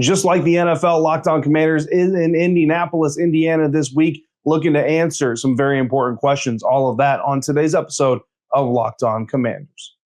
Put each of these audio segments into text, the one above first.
Just like the NFL, Locked On Commanders is in Indianapolis, Indiana this week, looking to answer some very important questions. All of that on today's episode of Locked On Commanders.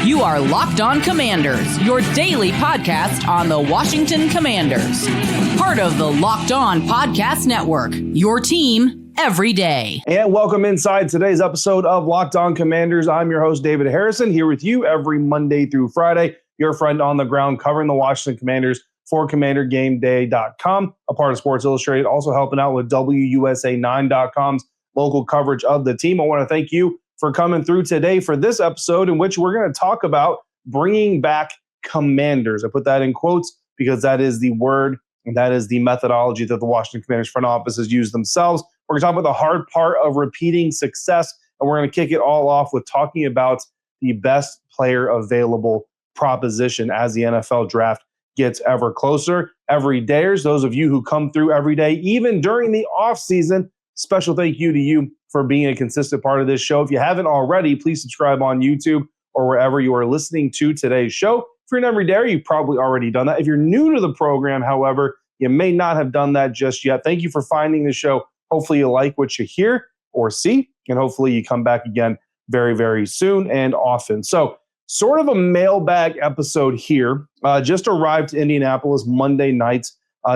You are Locked On Commanders, your daily podcast on the Washington Commanders. Part of the Locked On Podcast Network, your team every day. And welcome inside today's episode of Locked On Commanders. I'm your host, David Harrison, here with you every Monday through Friday, your friend on the ground covering the Washington Commanders for CommanderGameDay.com, a part of Sports Illustrated, also helping out with WUSA9.com's local coverage of the team. I want to thank you for coming through today for this episode in which we're going to talk about bringing back Commanders. I put that in quotes because that is the word and that is the methodology that the Washington Commanders front office has used themselves. We're going to talk about the hard part of repeating success, and we're going to kick it all off with talking about the best player available proposition as the NFL draft gets ever closer. Everydayers, those of you who come through every day, even during the offseason, special thank you to you for being a consistent part of this show. If you haven't already, please subscribe on YouTube or wherever you are listening to today's show. If you're an everydayer, you've probably already done that. If you're new to the program, however, you may not have done that just yet. Thank you for finding the show. Hopefully you like what you hear or see, and hopefully you come back again very, very soon and often. So sort of a mailbag episode here. Just arrived to Indianapolis Monday night,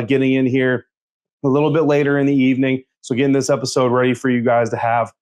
getting in here a little bit later in the evening. So getting this episode ready for you guys to have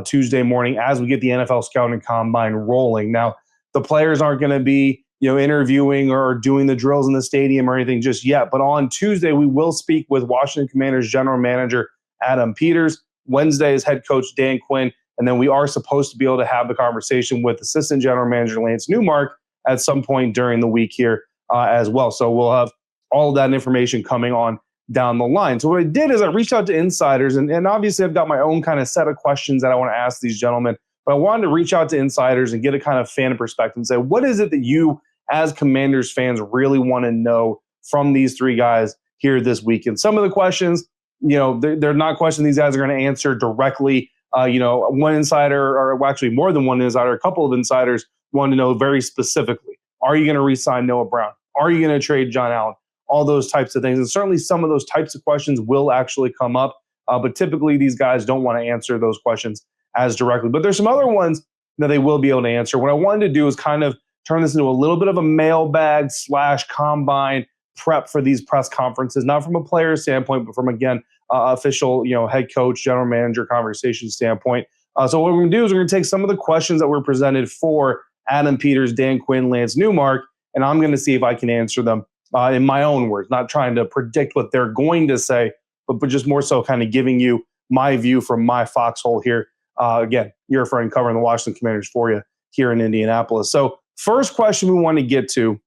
Tuesday morning as we get the NFL Scouting Combine rolling. Now, the players aren't going to be interviewing or doing the drills in the stadium or anything just yet. But on Tuesday, we will speak with Washington Commanders general manager Adam Peters. Wednesday is head coach Dan Quinn. And then we are supposed to be able to have the conversation with assistant general manager Lance Newmark at some point during the week here as well. So we'll have all of that information coming on down the line. So what I did is I reached out to insiders, and obviously I've got my own kind of set of questions that I want to ask these gentlemen, but I wanted to reach out to insiders and get a kind of fan perspective and say, what is it that you as Commanders fans really want to know from these three guys here this week? And some of the questions, they're not questions these guys are going to answer directly. One insider, or actually more than one insider, a couple of insiders want to know very specifically, are you going to re-sign Noah Brown? Are you going to trade John Allen? All those types of things. And certainly some of those types of questions will actually come up. But typically these guys don't want to answer those questions as directly. But there's some other ones that they will be able to answer. What I wanted to do is kind of turn this into a little bit of a mailbag / combine prep for these press conferences, not from a player standpoint, but from, again, official, head coach, general manager conversation standpoint. So what we're going to do is we're going to take some of the questions that were presented for Adam Peters, Dan Quinn, Lance Newmark, and I'm going to see if I can answer them in my own words, not trying to predict what they're going to say, but just more so kind of giving you my view from my foxhole here. Again, your friend covering the Washington Commanders for you here in Indianapolis. So first question we want to get to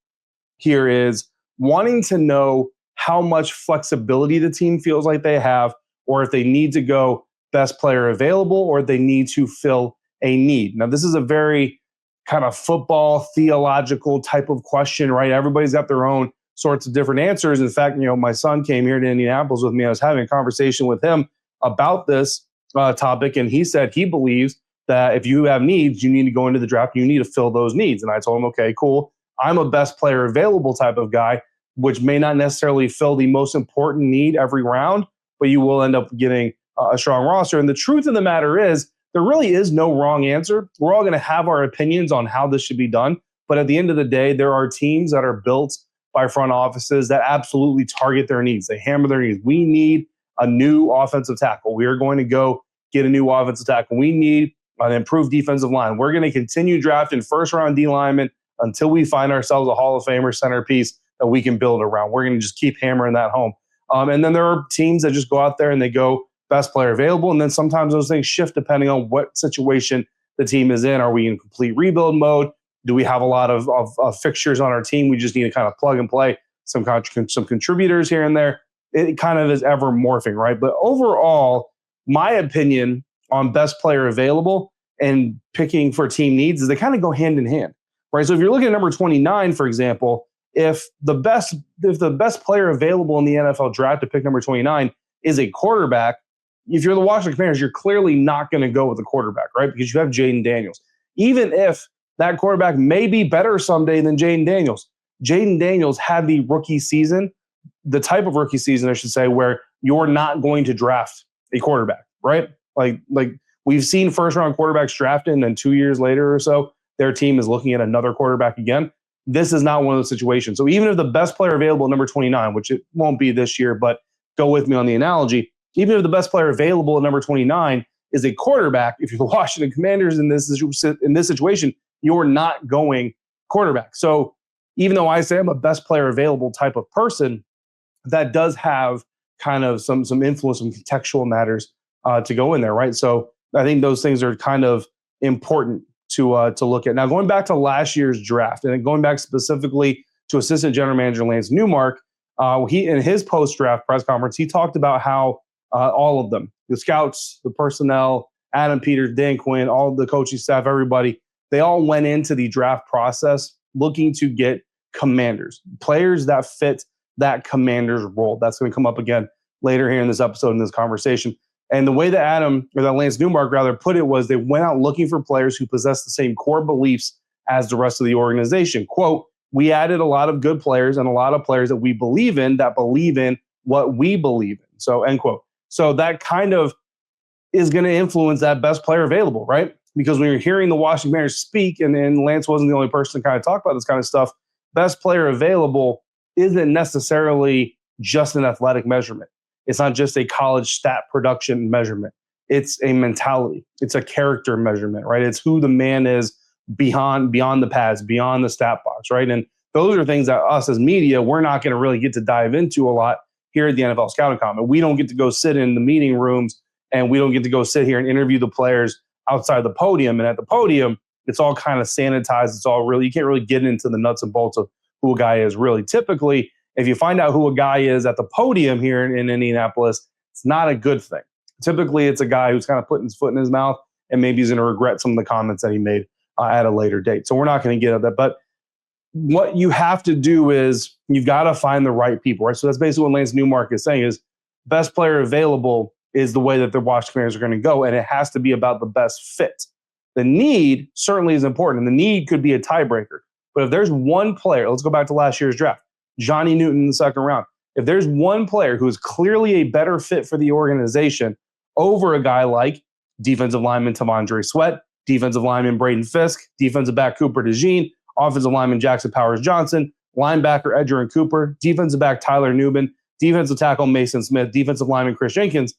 here is wanting to know how much flexibility the team feels like they have, or if they need to go best player available, or they need to fill a need. Now, this is a very kind of football theological type of question, right? Everybody's got their own sorts of different answers. In fact, my son came here to Indianapolis with me. I was having a conversation with him about this topic, and he said he believes that if you have needs, you need to go into the draft, you need to fill those needs. And I told him, okay, cool. I'm a best player available type of guy, which may not necessarily fill the most important need every round, but you will end up getting a strong roster. And the truth of the matter is, there really is no wrong answer. We're all going to have our opinions on how this should be done. But at the end of the day, there are teams that are built by front offices that absolutely target their needs. They hammer their needs. We need a new offensive tackle. We are going to go get a new offensive tackle. We need an improved defensive line. We're going to continue drafting first-round D linemen until we find ourselves a Hall of Famer centerpiece that we can build around. We're going to just keep hammering that home. And then there are teams that just go out there and they go best player available. And then sometimes those things shift depending on what situation the team is in. Are we in complete rebuild mode? Do we have a lot of fixtures on our team? We just need to kind of plug and play some contributors here and there. It kind of is ever morphing, right? But overall, my opinion on best player available and picking for team needs is they kind of go hand in hand, right? So if you're looking at number 29, for example, if the best player available in the NFL draft to pick number 29 is a quarterback, if you're the Washington Commanders, you're clearly not going to go with a quarterback, right? Because you have Jaden Daniels. Even if that quarterback may be better someday than Jaden Daniels. Jaden Daniels had the rookie season, the type of rookie season, I should say, where you're not going to draft a quarterback, right? Like we've seen first-round quarterbacks drafted, and then 2 years later or so, their team is looking at another quarterback again. This is not one of those situations. So even if the best player available at number 29, which it won't be this year, but go with me on the analogy, even if the best player available at number 29 is a quarterback, if you're the Washington Commanders in this situation, you're not going quarterback. So even though I say I'm a best player available type of person, that does have kind of some influence, some contextual matters to go in there, right? So I think those things are kind of important to look at. Now, going back to last year's draft, and going back specifically to Assistant General Manager Lance Newmark, he in his post-draft press conference, he talked about how all of them, the scouts, the personnel, Adam Peters, Dan Quinn, all of the coaching staff, everybody, they all went into the draft process looking to get commanders, players that fit that commander's role. That's going to come up again later here in this episode, in this conversation. And the way that Lance Newmark rather put it was they went out looking for players who possess the same core beliefs as the rest of the organization. Quote, we added a lot of good players and a lot of players that we believe in that believe in what we believe in. So, end quote. So that kind of is going to influence that best player available, right? Because when you're hearing the Washington Commanders speak, and Lance wasn't the only person to kind of talk about this kind of stuff, best player available isn't necessarily just an athletic measurement. It's not just a college stat production measurement. It's a mentality. It's a character measurement, right? It's who the man is beyond the pads, beyond the stat box, right? And those are things that us as media, we're not going to really get to dive into a lot here at the NFL Scouting Combine. We don't get to go sit in the meeting rooms, and we don't get to go sit here and interview the players outside the podium. And at the podium, it's all kind of sanitized. It's all really, you can't really get into the nuts and bolts of who a guy is really. Typically, if you find out who a guy is at the podium here in Indianapolis, it's not a good thing. Typically, it's a guy who's kind of putting his foot in his mouth, and maybe he's going to regret some of the comments that he made at a later date. So we're not going to get at that. But what you have to do is you've got to find the right people, right? So that's basically what Lance Newmark is saying is best player available is the way that the Washington Commanders are going to go, and it has to be about the best fit. The need certainly is important, and the need could be a tiebreaker. But if there's one player, let's go back to last year's draft, Johnny Newton in the second round. If there's one player who is clearly a better fit for the organization over a guy like defensive lineman T'Vondre Sweat, defensive lineman Braden Fisk, defensive back Cooper DeJean, offensive lineman Jackson Powers-Johnson, linebacker Edgerrin Cooper, defensive back Tyler Newman, defensive tackle Mason Smith, defensive lineman Chris Jenkins,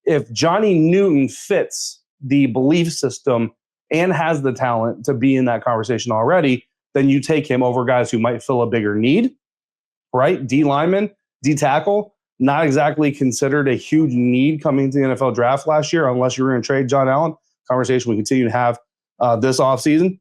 if Johnny Newton fits the belief system and has the talent to be in that conversation already, then you take him over guys who might fill a bigger need, right? D lineman, D tackle, not exactly considered a huge need coming to the NFL draft last year, unless you were going to trade John Allen. Conversation we continue to have this offseason.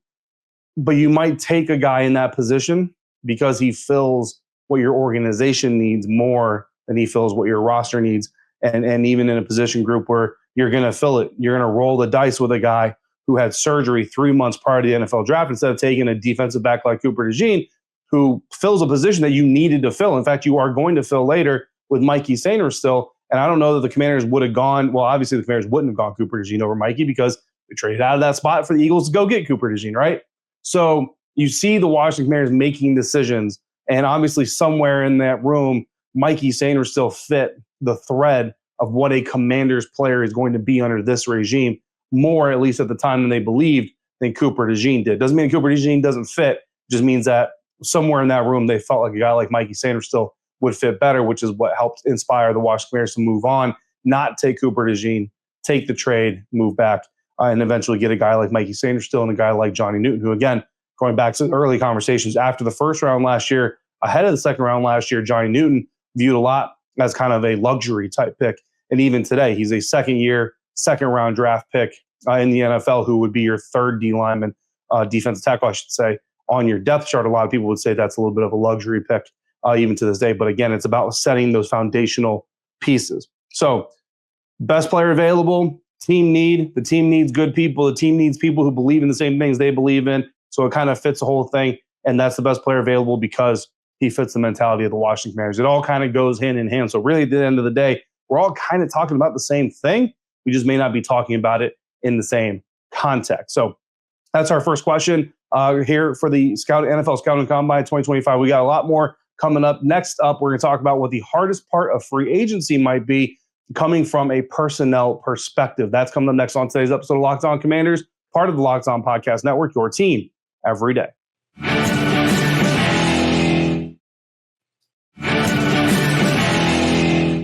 But you might take a guy in that position because he fills what your organization needs more than he fills what your roster needs. And even in a position group where you're going to fill it, you're going to roll the dice with a guy who had surgery 3 months prior to the NFL draft instead of taking a defensive back like Cooper DeJean, who fills a position that you needed to fill. In fact, you are going to fill later with Mikey Sainer still. And I don't know that the Commanders would have gone, well, obviously the Commanders wouldn't have gone Cooper DeJean over Mikey because we traded out of that spot for the Eagles to go get Cooper DeJean, right? So you see the Washington Commanders making decisions, and obviously somewhere in that room, Mikey Sainer still fit the thread of what a Commanders player is going to be under this regime, more at least at the time than they believed than Cooper DeJean did. Doesn't mean Cooper DeJean doesn't fit, just means that somewhere in that room they felt like a guy like Mikey Sainer still would fit better, which is what helped inspire the Washington Commanders to move on, not take Cooper DeJean, take the trade, move back, and eventually get a guy like Mikey Sainer still and a guy like Johnny Newton, who, again, going back to early conversations after the first round last year, ahead of the second round last year, Johnny Newton viewed a lot as kind of a luxury type pick. And even today, he's a second round draft pick in the NFL who would be your third D lineman, defensive tackle, I should say, on your depth chart. A lot of people would say that's a little bit of a luxury pick even to this day. But again, it's about setting those foundational pieces. So best player available, team need. The team needs good people. The team needs people who believe in the same things they believe in. So it kind of fits the whole thing. And that's the best player available because he fits the mentality of the Washington Commanders. It all kind of goes hand in hand. So really at the end of the day, we're all kind of talking about the same thing. We just may not be talking about it in the same context. So that's our first question. here for the NFL Scouting Combine 2025. We got a lot more coming up. Next up, we're going to talk about what the hardest part of free agency might be coming from a personnel perspective. That's coming up next on today's episode of Locked On Commanders, part of the Locked On Podcast Network, your team every day.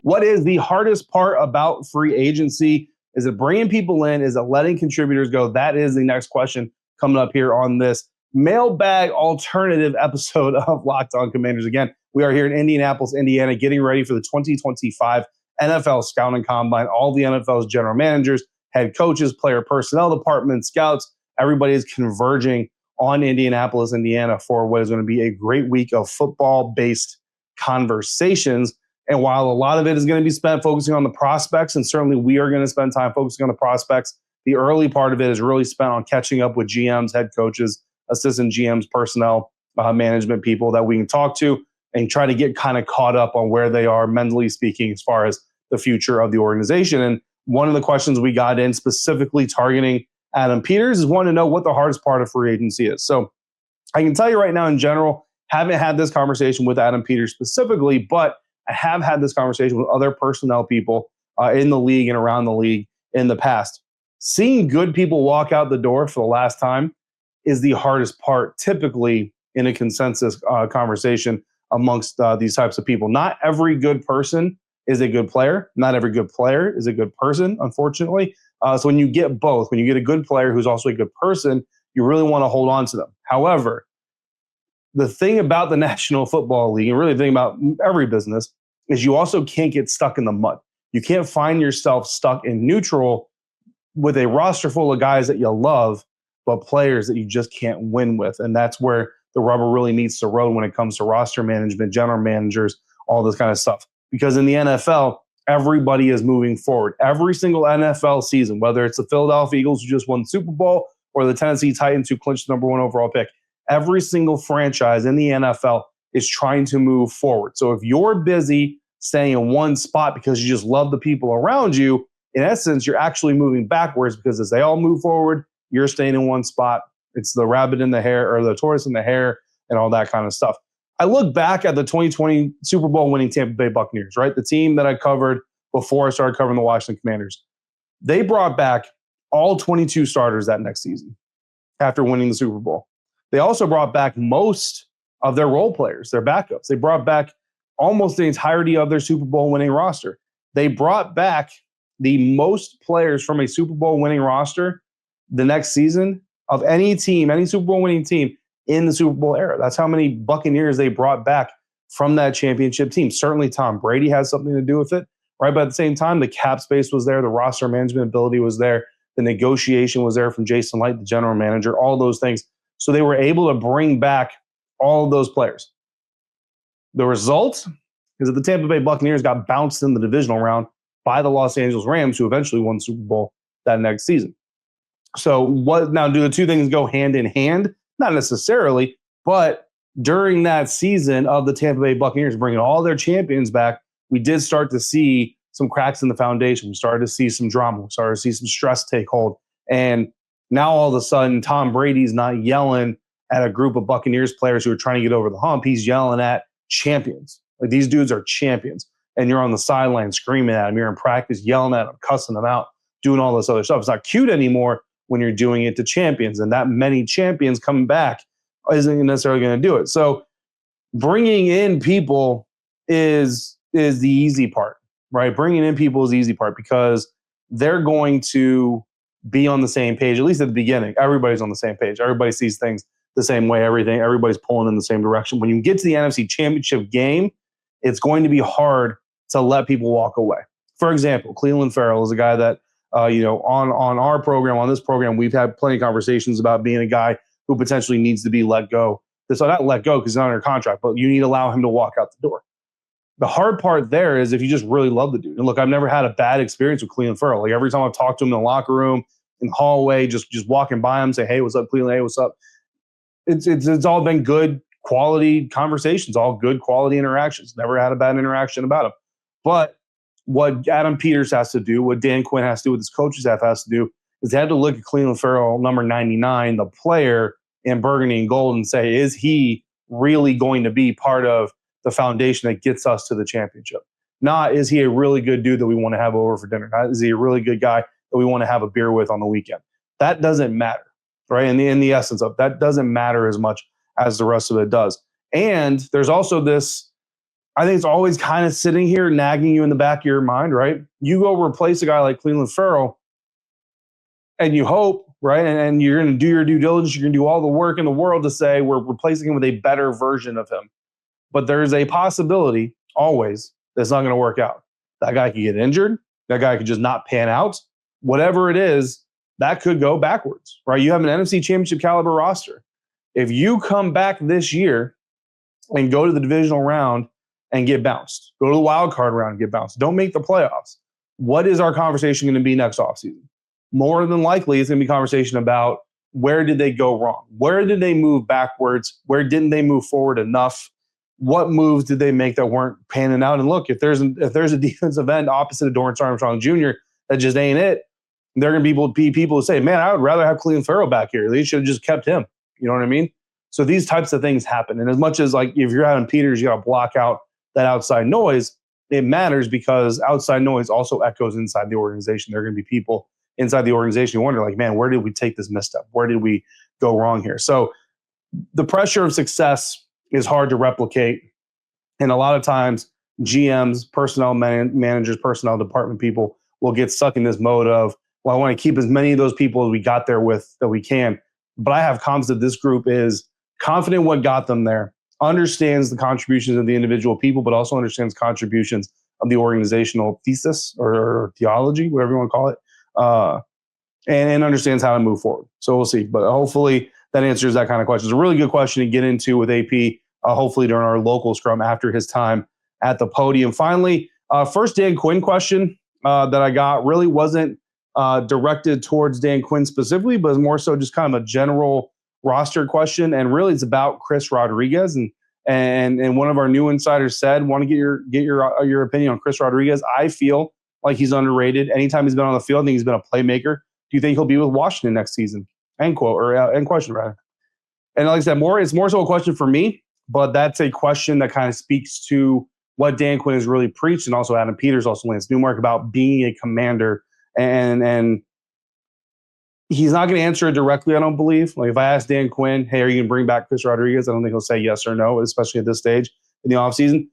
What is the hardest part about free agency? Is it bringing people in? Is it letting contributors go? That is the next question coming up here on this mailbag alternative episode of Locked On Commanders. Again, we are here in Indianapolis, Indiana, getting ready for the 2025 NFL Scouting Combine. All the NFL's general managers, head coaches, player personnel department, scouts, everybody is converging on Indianapolis, Indiana for what is going to be a great week of football-based conversations. And while a lot of it is going to be spent focusing on the prospects, and certainly we are going to spend time focusing on the prospects, the early part of it is really spent on catching up with GMs, head coaches, assistant GMs, personnel, management people that we can talk to and try to get kind of caught up on where they are mentally speaking as far as the future of the organization. And one of the questions we got in specifically targeting Adam Peters is wanting to know what the hardest part of free agency is. So I can tell you right now in general, haven't had this conversation with Adam Peters specifically, but I have had this conversation with other personnel people in the league and around the league in the past. Seeing good people walk out the door for the last time is the hardest part, typically in a consensus conversation amongst these types of people. Not every good person is a good player. Not every good player is a good person, unfortunately. So when you get both, when you get a good player who's also a good person, you really want to hold on to them. However, the thing about the National Football League, and really the thing about every business, is you also can't get stuck in the mud. You can't find yourself stuck in neutral with a roster full of guys that you love, but players that you just can't win with. And that's where the rubber really meets the road when it comes to roster management, general managers, all this kind of stuff. Because in the NFL, everybody is moving forward. Every single NFL season, whether it's the Philadelphia Eagles who just won the Super Bowl or the Tennessee Titans who clinched the number 1 overall pick, every single franchise in the NFL is trying to move forward. So if you're busy staying in one spot because you just love the people around you, in essence, you're actually moving backwards because as they all move forward, you're staying in one spot. It's the rabbit in the hair or the tortoise in the hair and all that kind of stuff. I look back at the 2020 Super Bowl winning Tampa Bay Buccaneers, right? The team that I covered before I started covering the Washington Commanders. They brought back all 22 starters that next season after winning the Super Bowl. They also brought back most of their role players, their backups. They brought back almost the entirety of their Super Bowl winning roster. They brought back the most players from a Super Bowl winning roster the next season of any team, any Super Bowl winning team in the Super Bowl era. That's how many Buccaneers they brought back from that championship team. Certainly Tom Brady has something to do with it, right? But at the same time, the cap space was there, the roster management ability was there, the negotiation was there from Jason Light, the general manager, all those things. So they were able to bring back all of those players. The result is that the Tampa Bay Buccaneers got bounced in the divisional round by the Los Angeles Rams, who eventually won the Super Bowl that next season. So what now? Do the two things go hand in hand? Not necessarily, but during that season of the Tampa Bay Buccaneers bringing all their champions back, we did start to see some cracks in the foundation. We started to see some drama. We started to see some stress take hold. And now all of a sudden, Tom Brady's not yelling at a group of Buccaneers players who are trying to get over the hump. He's yelling at champions. Like, these dudes are champions. And you're on the sideline screaming at them. You're in practice yelling at them, cussing them out, doing all this other stuff. It's not cute anymore when you're doing it to champions. And that many champions coming back isn't necessarily going to do it. So bringing in people is the easy part, right? Bringing in people is the easy part because they're going to be on the same page, at least at the beginning. Everybody's on the same page. Everybody sees things the same way, everybody's pulling in the same direction. When you get to the NFC Championship game, it's going to be hard to let people walk away. For example, Cleveland Farrell is a guy that, on our program, on this program, we've had plenty of conversations about being a guy who potentially needs to be let go. So not let go because he's not under contract, but you need to allow him to walk out the door. The hard part there is if you just really love the dude. And look, I've never had a bad experience with Cleveland Farrell. Like, every time I've talked to him in the locker room, in the hallway, just walking by him, say, hey, what's up, Cleveland? Hey, what's up? It's all been good quality conversations, all good quality interactions. Never had a bad interaction about him. But what Adam Peters has to do, what Dan Quinn has to do, what his coaching staff has to do, is they had to look at Cleveland Farrell, number 99, the player, in burgundy and gold and say, is he really going to be part of the foundation that gets us to the championship? Not, is he a really good dude that we want to have over for dinner? Not, is he a really good guy that we want to have a beer with on the weekend? That doesn't matter, right? In the essence of that doesn't matter as much as the rest of it does. And there's also this, I think it's always kind of sitting here nagging you in the back of your mind, right? You go replace a guy like Cleveland Farrell and you hope, right? And you're going to do your due diligence. You're going to do all the work in the world to say we're replacing him with a better version of him. But there's a possibility always that's not going to work out. That guy could get injured. That guy could just not pan out. Whatever it is, that could go backwards, right? You have an NFC Championship caliber roster. If you come back this year and go to the divisional round and get bounced, go to the wild card round and get bounced, don't make the playoffs, what is our conversation going to be next offseason? More than likely, it's going to be a conversation about where did they go wrong? Where did they move backwards? Where didn't they move forward enough? What moves did they make that weren't panning out? And look, if there's a defensive end opposite of Dorrance Armstrong Jr. that just ain't it, there are going to be people who say, man, I would rather have Cleveland Farrell back here. They should have just kept him. You know what I mean? So these types of things happen. And as much as like if you're Adam Peters, you got to block out that outside noise, it matters because outside noise also echoes inside the organization. There are going to be people inside the organization who wonder like, man, where did we take this misstep? Where did we go wrong here? So the pressure of success is hard to replicate. And a lot of times GMs, personnel managers, personnel department people will get stuck in this mode of, well, I want to keep as many of those people as we got there with that we can. But I have confidence that this group is confident what got them there, understands the contributions of the individual people, but also understands contributions of the organizational thesis or theology, whatever you want to call it, and understands how to move forward. So we'll see. But hopefully that answers that kind of question. It's a really good question to get into with AP, hopefully during our local scrum after his time at the podium. Finally, first Dan Quinn question that I got really wasn't directed towards Dan Quinn specifically, but more so just kind of a general roster question. And really it's about Chris Rodriguez. And one of our new insiders said, want to get your opinion on Chris Rodriguez. I feel like he's underrated. Anytime he's been on the field, I think he's been a playmaker. Do you think he'll be with Washington next season? End quote, or end question, rather. And like I said, it's more so a question for me, but that's a question that kind of speaks to what Dan Quinn has really preached, and also Adam Peters, also Lance Newmark, about being a commander. And he's not going to answer it directly, I don't believe. Like if I ask Dan Quinn, hey, are you going to bring back Chris Rodriguez? I don't think he'll say yes or no, especially at this stage in the offseason.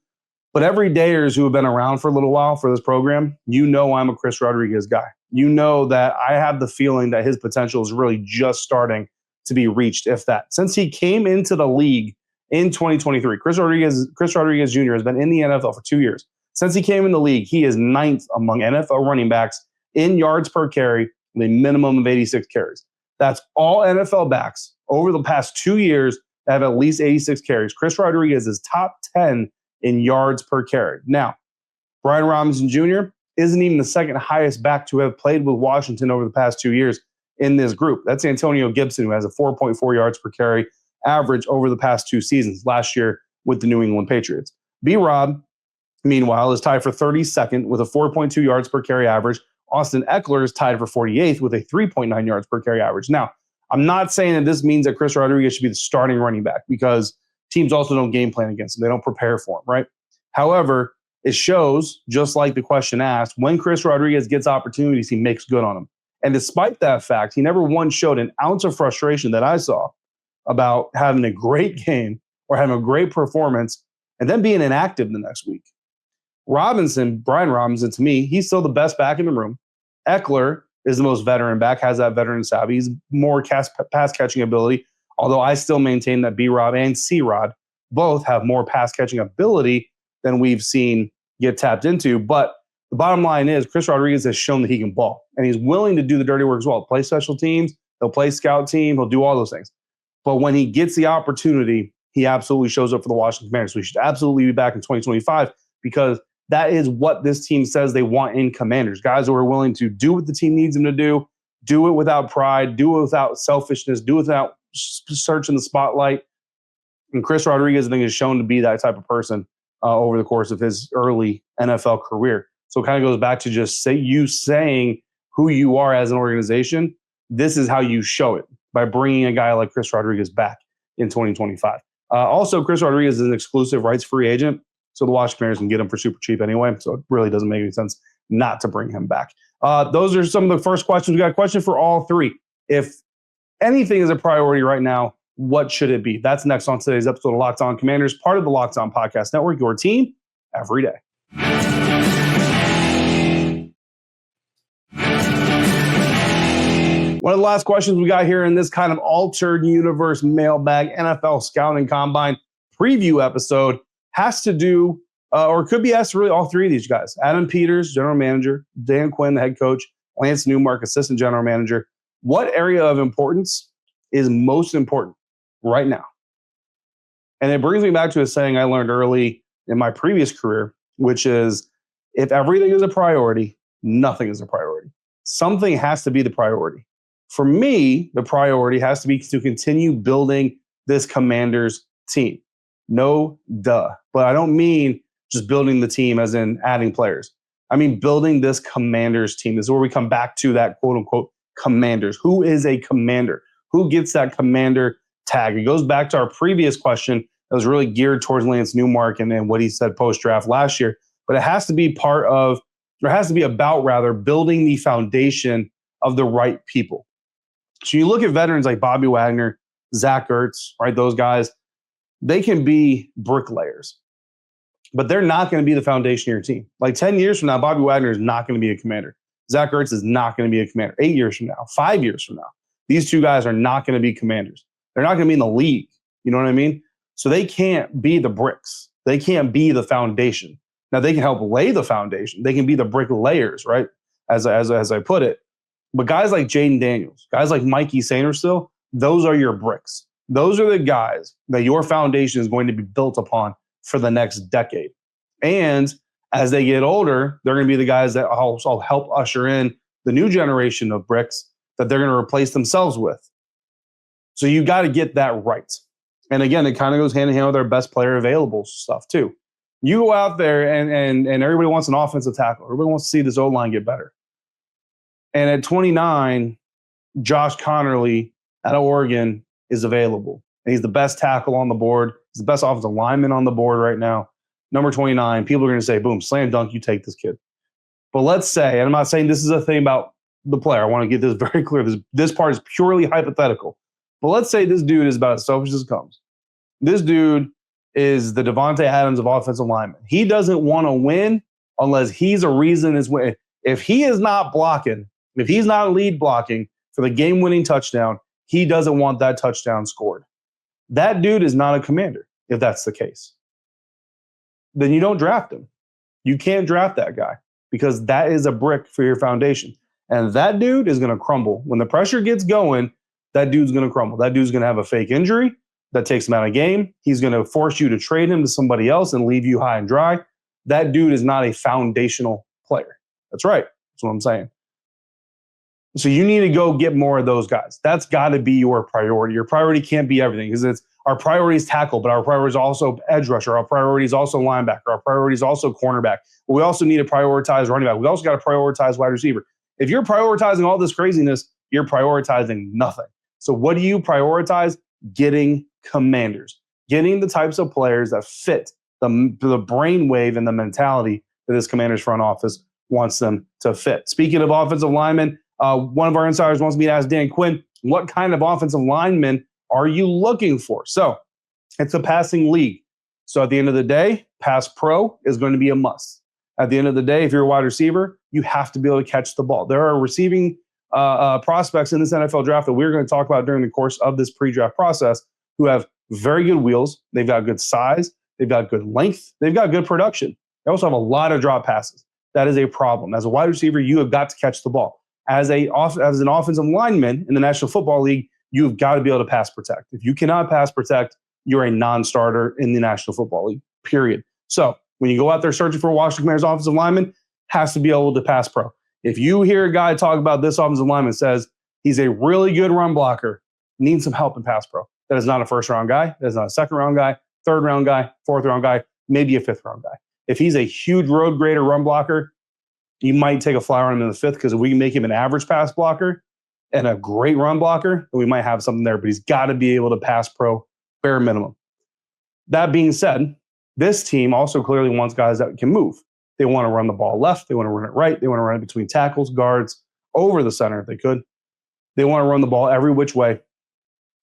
But every dayers who have been around for a little while for this program, you know I'm a Chris Rodriguez guy. You know that I have the feeling that his potential is really just starting to be reached, if that. Since he came into the league in 2023, Chris Rodriguez Jr. has been in the NFL for 2 years. Since he came in the league, he is 9th among NFL running backs in yards per carry with a minimum of 86 carries. That's all NFL backs over the past 2 years that have at least 86 carries. Chris Rodriguez is top 10 in yards per carry. Now, Brian Robinson Jr. isn't even the second highest back to have played with Washington over the past 2 years in this group. That's Antonio Gibson, who has a 4.4 yards per carry average over the past 2 seasons, last year with the New England Patriots. B-Rob, meanwhile, is tied for 32nd with a 4.2 yards per carry average. Austin Eckler is tied for 48th with a 3.9 yards per carry average. Now, I'm not saying that this means that Chris Rodriguez should be the starting running back, because teams also don't game plan against him. They don't prepare for him, right? However, it shows, just like the question asked, when Chris Rodriguez gets opportunities, he makes good on them. And despite that fact, he never once showed an ounce of frustration that I saw about having a great game or having a great performance and then being inactive the next week. Brian Robinson, to me, he's still the best back in the room. Eckler is the most veteran back, has that veteran savvy. He's more pass catching ability, although I still maintain that B-Rob and C-Rod both have more pass catching ability than we've seen get tapped into. But the bottom line is Chris Rodriguez has shown that he can ball, and he's willing to do the dirty work as well. Play special teams, he'll play scout team, he'll do all those things. But when he gets the opportunity, he absolutely shows up for the Washington Commanders. We should absolutely be back in 2025, because that is what this team says they want in Commanders. Guys who are willing to do what the team needs them to do it without pride, do it without selfishness, do it without searching the spotlight. And Chris Rodriguez, I think, is shown to be that type of person over the course of his early NFL career. So it kind of goes back to just saying who you are as an organization. This is how you show it. by bringing a guy like Chris Rodriguez back in 2025. Also, Chris Rodriguez is an exclusive rights free agent, so the Washington Commanders can get him for super cheap anyway, so it really doesn't make any sense not to bring him back. Those are some of the first questions. We got a question for all three. If anything is a priority right now, what should it be? That's next on today's episode of Locked On Commanders, part of the Locked On Podcast Network, your team every day. One of the last questions we got here in this kind of altered universe mailbag NFL scouting combine preview episode has to do, or could be asked to really all three of these guys. Adam Peters, general manager, Dan Quinn, the head coach, Lance Newmark, assistant general manager. What area of importance is most important right now? And it brings me back to a saying I learned early in my previous career, which is if everything is a priority, nothing is a priority. Something has to be the priority. For me, the priority has to be to continue building this Commanders team. No duh. But I don't mean just building the team as in adding players. I mean building this Commanders team. This is where we come back to that quote unquote Commanders. Who is a commander? Who gets that commander tag? It goes back to our previous question that was really geared towards Lance Newmark and what he said post-draft last year. But it has to be about building the foundation of the right people. So you look at veterans like Bobby Wagner, Zach Ertz, right? Those guys, they can be bricklayers, but they're not going to be the foundation of your team. Like 10 years from now, Bobby Wagner is not going to be a commander. Zach Ertz is not going to be a commander. 8 years from now, 5 years from now, these two guys are not going to be commanders. They're not going to be in the league. You know what I mean? So they can't be the bricks. They can't be the foundation. Now they can help lay the foundation. They can be the bricklayers, right? As I put it. But guys like Jaden Daniels, guys like Mikey Sainristil, those are your bricks. Those are the guys that your foundation is going to be built upon for the next decade. And as they get older, they're going to be the guys that also help usher in the new generation of bricks that they're going to replace themselves with. So you got to get that right. And again, it kind of goes hand in hand with our best player available stuff too. You go out there and everybody wants an offensive tackle. Everybody wants to see this O-line get better. And at 29, Josh Connerly out of Oregon is available. And he's the best tackle on the board. He's the best offensive lineman on the board right now. Number 29, people are going to say, boom, slam dunk, you take this kid. But let's say, and I'm not saying this is a thing about the player. I want to get this very clear. This part is purely hypothetical. But let's say this dude is about as selfish as it comes. This dude is the Devontae Adams of offensive linemen. He doesn't want to win unless he's a reason is win. If he is not blocking, if he's not lead blocking for the game-winning touchdown, he doesn't want that touchdown scored. That dude is not a commander, if that's the case. Then you don't draft him. You can't draft that guy because that is a brick for your foundation. And that dude is going to crumble. When the pressure gets going, that dude's going to crumble. That dude's going to have a fake injury that takes him out of game. He's going to force you to trade him to somebody else and leave you high and dry. That dude is not a foundational player. That's right. That's what I'm saying. So you need to go get more of those guys. That's got to be your priority. Your priority can't be everything because our priority is tackle, but our priority is also edge rusher. Our priority is also linebacker. Our priority is also cornerback. But we also need to prioritize running back. We also got to prioritize wide receiver. If you're prioritizing all this craziness, you're prioritizing nothing. So what do you prioritize? Getting commanders. Getting the types of players that fit the brainwave and the mentality that this Commanders front office wants them to fit. Speaking of offensive linemen, one of our insiders wants me to ask Dan Quinn, what kind of offensive linemen are you looking for? So it's a passing league. So at the end of the day, pass pro is going to be a must. At the end of the day, if you're a wide receiver, you have to be able to catch the ball. There are receiving prospects in this NFL draft that we're going to talk about during the course of this pre-draft process who have very good wheels. They've got good size. They've got good length. They've got good production. They also have a lot of drop passes. That is a problem. As a wide receiver, you have got to catch the ball. As an offensive lineman in the National Football League, you've got to be able to pass protect. If you cannot pass protect, you're a non-starter in the National Football League, period. So when you go out there searching for a Washington Commanders offensive lineman, has to be able to pass pro. If you hear a guy talk about this offensive lineman says he's a really good run blocker, needs some help in pass pro. That is not a first-round guy. That is not a second-round guy, third-round guy, fourth-round guy, maybe a fifth-round guy. If he's a huge road grader run blocker, you might take a flyer on him in the fifth because if we can make him an average pass blocker, and a great run blocker, then we might have something there. But he's got to be able to pass pro, bare minimum. That being said, this team also clearly wants guys that can move. They want to run the ball left. They want to run it right. They want to run it between tackles, guards, over the center if they could. They want to run the ball every which way.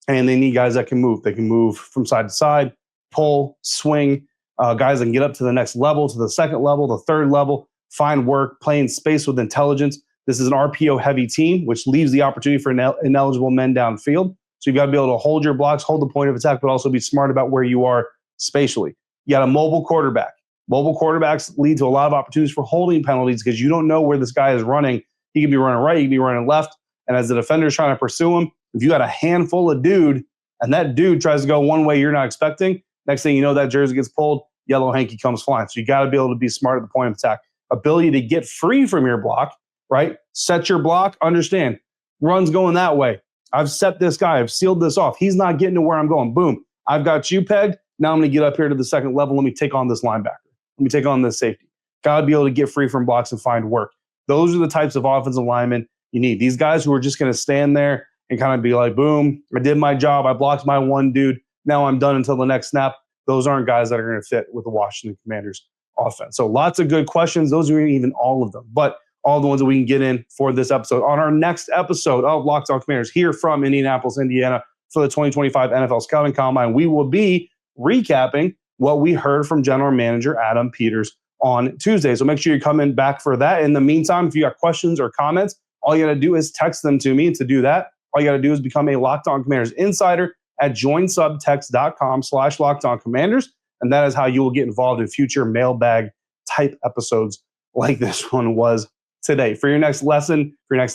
And they need guys that can move. They can move from side to side, pull, swing, guys that can get up to the next level, to the second level, the third level, find work, play in space with intelligence. This is an RPO-heavy team, which leaves the opportunity for ineligible men downfield. So you've got to be able to hold your blocks, hold the point of attack, but also be smart about where you are spatially. You got a mobile quarterback. Mobile quarterbacks lead to a lot of opportunities for holding penalties because you don't know where this guy is running. He could be running right, he could be running left. And as the defender is trying to pursue him, if you got a handful of dude and that dude tries to go one way you're not expecting, next thing you know, that jersey gets pulled, yellow hanky comes flying. So you got to be able to be smart at the point of attack. Ability to get free from your block, right? Set your block, understand, run's going that way. I've set this guy, I've sealed this off. He's not getting to where I'm going. Boom. I've got you pegged. Now I'm going to get up here to the second level. Let me take on this linebacker. Let me take on this safety. Got to be able to get free from blocks and find work. Those are the types of offensive linemen you need. These guys who are just going to stand there and kind of be like, boom, I did my job. I blocked my one dude. Now I'm done until the next snap. Those aren't guys that are going to fit with the Washington Commanders offense. So lots of good questions. Those are even all of them, but all the ones that we can get in for this episode. On our next episode of Locked On Commanders here from Indianapolis, Indiana for the 2025 NFL Scouting Combine, we will be recapping what we heard from General Manager Adam Peters on Tuesday. So make sure you come in back for that. In the meantime, if you got questions or comments, all you got to do is text them to me. And to do that, all you got to do is become a Locked On Commanders insider at joinsubtext.com/LockedOnCommanders. And that is how you will get involved in future mailbag type episodes like this one was today. For your next listen, check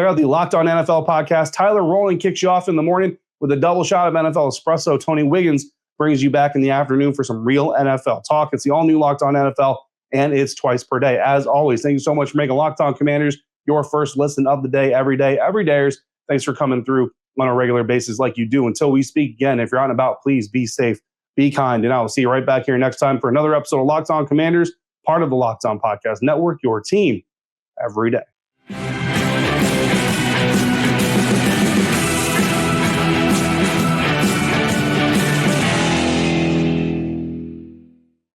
out the Locked On NFL podcast. Tyler Rowland kicks you off in the morning with a double shot of NFL espresso. Tony Wiggins brings you back in the afternoon for some real NFL talk. It's the all-new Locked On NFL, and it's twice per day. As always, thank you so much for making Locked On Commanders your first listen of the day, every day, everydayers. Thanks for coming through on a regular basis like you do. Until we speak again, if you're out and about, please be safe, be kind, and I will see you right back here next time for another episode of Locked On Commanders, part of the Locked On Podcast Network, your team every day.